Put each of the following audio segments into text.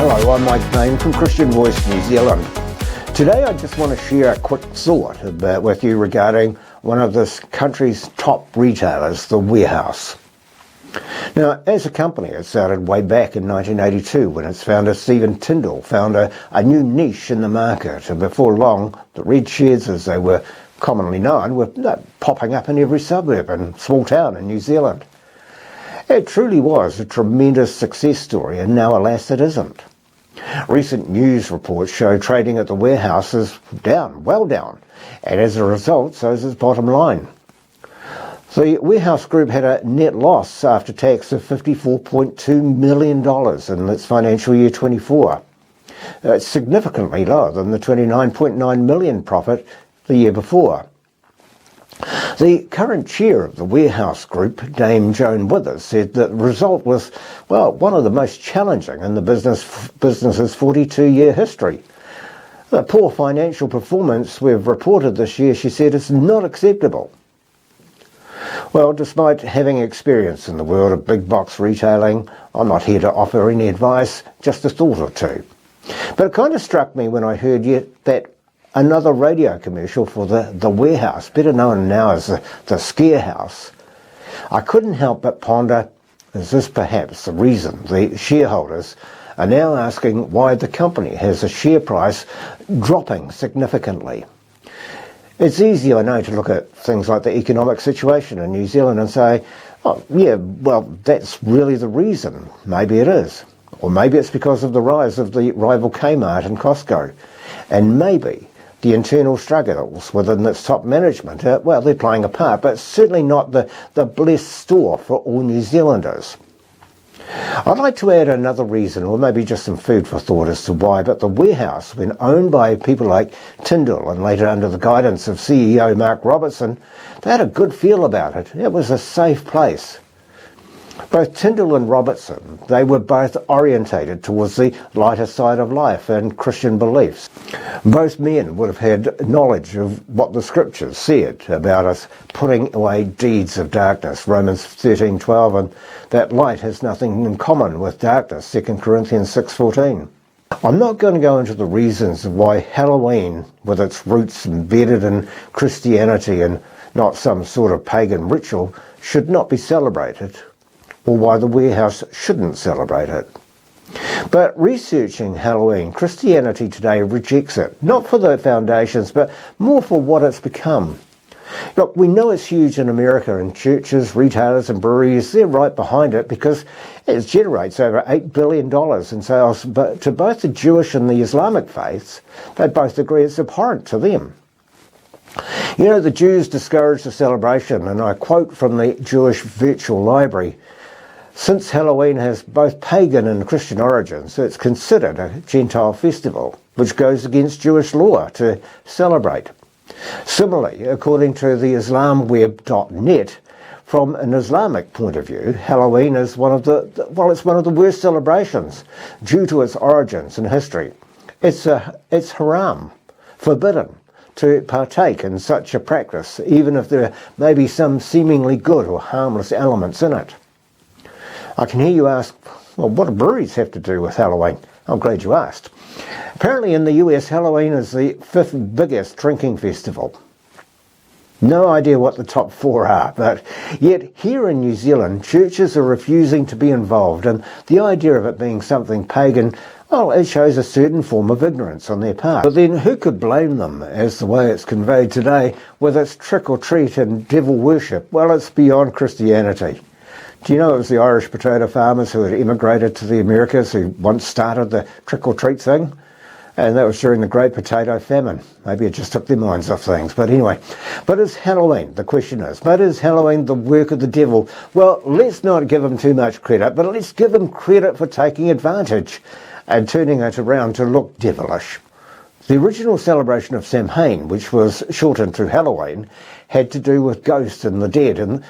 Hello, I'm Mike Bain from Christian Voice New Zealand. Today I just want to share a quick thought with you regarding one of this country's top retailers, the Warehouse. Now, as a company, it started way back in 1982 when its founder Stephen Tindall found a new niche in the market, and before long the red sheds, as they were commonly known, were popping up in every suburb and small town in New Zealand. It truly was a tremendous success story, and now alas it isn't. Recent news reports show trading at the Warehouse is down, well down, and as a result so is its bottom line. The Warehouse Group had a net loss after tax of $54.2 million in its financial year 24. It's significantly lower than the $29.9 million profit the year before. The current chair of the Warehouse Group, Dame Joan Withers, said that the result was, one of the most challenging in the business's 42-year history. The poor financial performance we've reported this year, she said, is not acceptable. Well, despite having experience in the world of big box retailing, I'm not here to offer any advice, just a thought or two. But it kind of struck me when I heard that another radio commercial for the Warehouse, better known now as the Scare House. I couldn't help but ponder, is this perhaps the reason the shareholders are now asking why the company has a share price dropping significantly? It's easy, I know, to look at things like the economic situation in New Zealand and say, that's really the reason. Maybe it is. Or maybe it's because of the rise of the rival Kmart and Costco. And maybe the internal struggles within its top management, they're playing a part, but certainly not the blessed store for all New Zealanders. I'd like to add another reason, or maybe just some food for thought as to why, but the Warehouse, when owned by people like Tindall and later under the guidance of CEO Mark Robertson, they had a good feel about it. It was a safe place. Both Tindall and Robertson, they were both orientated towards the lighter side of life and Christian beliefs. Both men would have had knowledge of what the scriptures said about us putting away deeds of darkness, Romans 13:12, and that light has nothing in common with darkness, 2 Corinthians 6:14. I'm not going to go into the reasons of why Halloween, with its roots embedded in Christianity and not some sort of pagan ritual, should not be celebrated, or why the Warehouse shouldn't celebrate it. But researching Halloween, Christianity today rejects it, not for the foundations, but more for what it's become. Look, we know it's huge in America, and churches, retailers and breweries, they're right behind it because it generates over $8 billion in sales. But to both the Jewish and the Islamic faiths, they both agree it's abhorrent to them. You know, the Jews discourage the celebration, and I quote from the Jewish Virtual Library, "Since Halloween has both pagan and Christian origins, it's considered a Gentile festival, which goes against Jewish law to celebrate. Similarly, according to the IslamWeb.net, from an Islamic point of view, Halloween is one of the worst celebrations due to its origins and history. It's haram, forbidden, to partake in such a practice, even if there may be some seemingly good or harmless elements in it." I can hear you ask, well, what do breweries have to do with Halloween? I'm glad you asked. Apparently in the US, Halloween is the 5th biggest drinking festival. No idea what the top 4 are, but yet here in New Zealand, churches are refusing to be involved, and the idea of it being something pagan, it shows a certain form of ignorance on their part. But then who could blame them, as the way it's conveyed today, with its trick-or-treat and devil worship? Well, it's beyond Christianity. Do you know it was the Irish potato farmers who had immigrated to the Americas who once started the trick-or-treat thing? And that was during the Great Potato Famine. Maybe it just took their minds off things. But anyway, but is Halloween, the question is, but is Halloween the work of the devil? Well, let's not give him too much credit, but let's give him credit for taking advantage and turning it around to look devilish. The original celebration of Samhain, which was shortened to Halloween, had to do with ghosts and the dead. And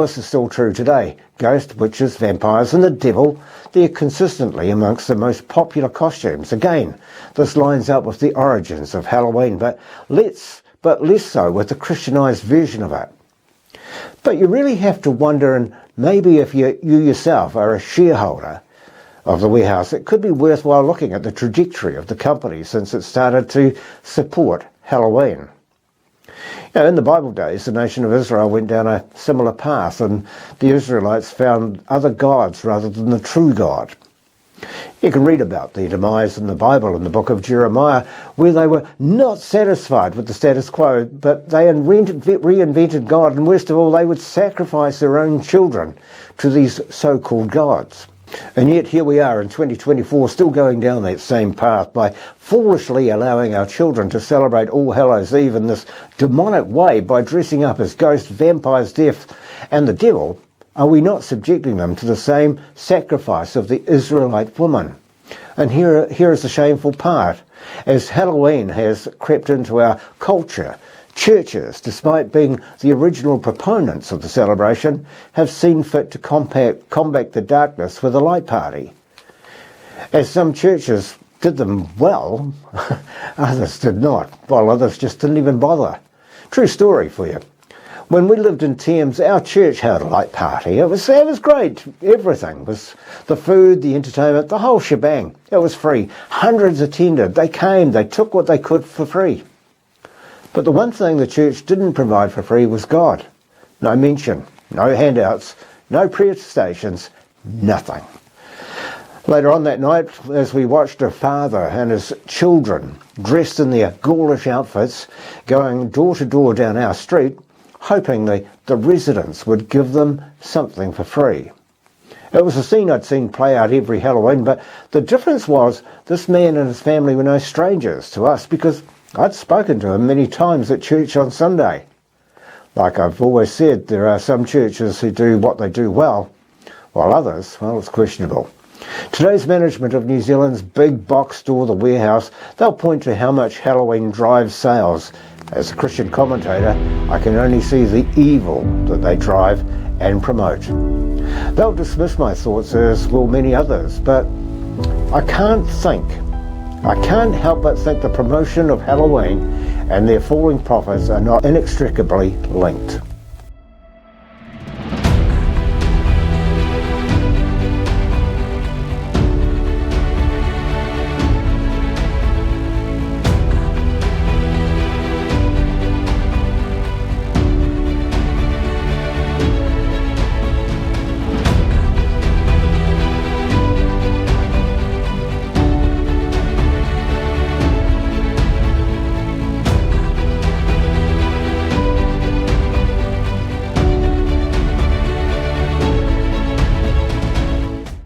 this is still true today. Ghosts, witches, vampires and the devil, they're consistently amongst the most popular costumes. Again, this lines up with the origins of Halloween, but less so with the Christianized version of it. But you really have to wonder, and maybe if you yourself are a shareholder, of the warehouse, it could be worthwhile looking at the trajectory of the company since it started to support Halloween. In the Bible days, the nation of Israel went down a similar path, and the Israelites found other gods rather than the true God. You can read about the demise in the Bible in the book of Jeremiah, where they were not satisfied with the status quo, but they reinvented God, and worst of all, they would sacrifice their own children to these so-called gods. And yet here we are in 2024, still going down that same path by foolishly allowing our children to celebrate All Hallows Eve in this demonic way by dressing up as ghosts, vampires, death, and the devil. Are we not subjecting them to the same sacrifice of the Israelite woman? And here is the shameful part. As Halloween has crept into our culture, churches, despite being the original proponents of the celebration, have seen fit to combat the darkness with a light party. As some churches did them well, others did not, while others just didn't even bother. True story for you. When we lived in Thames, our church held a light party. It was great. Everything was the food, the entertainment, the whole shebang. It was free. Hundreds attended. They came. They took what they could for free. But the one thing the church didn't provide for free was God. No mention, no handouts, no prayer stations, nothing. Later on that night, as we watched a father and his children dressed in their ghoulish outfits going door to door down our street, hoping the residents would give them something for free. It was a scene I'd seen play out every Halloween, but the difference was this man and his family were no strangers to us because I'd spoken to him many times at church on Sunday. Like I've always said, there are some churches who do what they do well, while others, well, it's questionable. Today's management of New Zealand's big box store, the Warehouse, they'll point to how much Halloween drives sales. As a Christian commentator, I can only see the evil that they drive and promote. They'll dismiss my thoughts as will many others, but I can't help but think the promotion of Halloween and their falling profits are not inextricably linked.